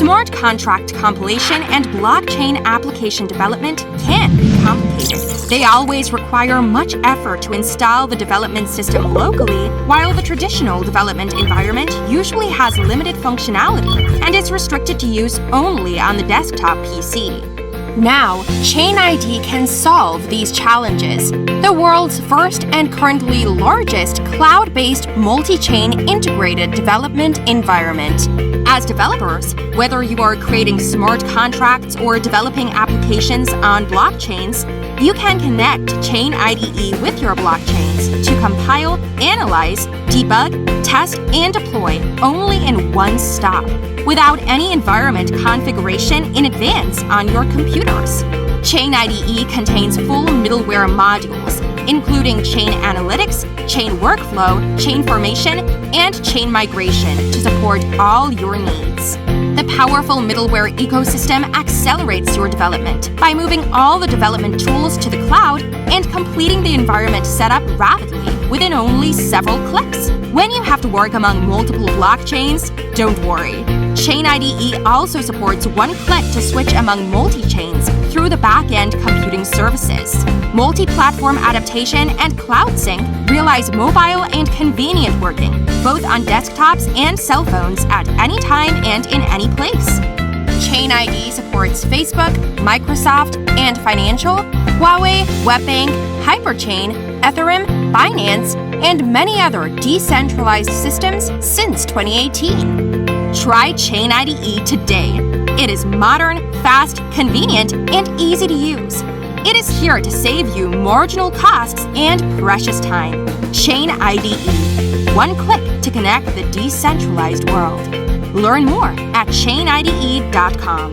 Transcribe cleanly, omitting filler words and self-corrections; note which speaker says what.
Speaker 1: Smart contract compilation and blockchain application development can be complicated. They always require much effort to install the development system locally, while the traditional development environment usually has limited functionality and is restricted to use only on the desktop PC. Now, ChainIDE can solve these challenges. The world's first and currently largest cloud-based multi-chain integrated development environment. As developers, whether you are creating smart contracts or developing applications on blockchains, you can connect ChainIDE with your blockchains to compile, analyze, debug, test, and deploy only in one stop, without any environment configuration in advance on your computers. ChainIDE contains full middleware modules, including chain analytics, chain workflow, chain formation, and chain migration to support all your needs. The powerful middleware ecosystem accelerates your development by moving all the development tools to the cloud and completing the environment setup rapidly within only several clicks. When you have to work among multiple blockchains, don't worry. ChainIDE also supports one click to switch among multi-chains through the back-end computing services. Multi-platform adaptation and cloud sync realize mobile and convenient working, both on desktops and cell phones at any time and in any place. ChainIDE supports Facebook, Microsoft, and Financial, Huawei, WebBank, Hyperchain, Ethereum, Binance, and many other decentralized systems since 2018. Try ChainIDE today. It is modern, fast, convenient, and easy to use. It is here to save you marginal costs and precious time. ChainIDE. One click to connect the decentralized world. Learn more at ChainIDE.com.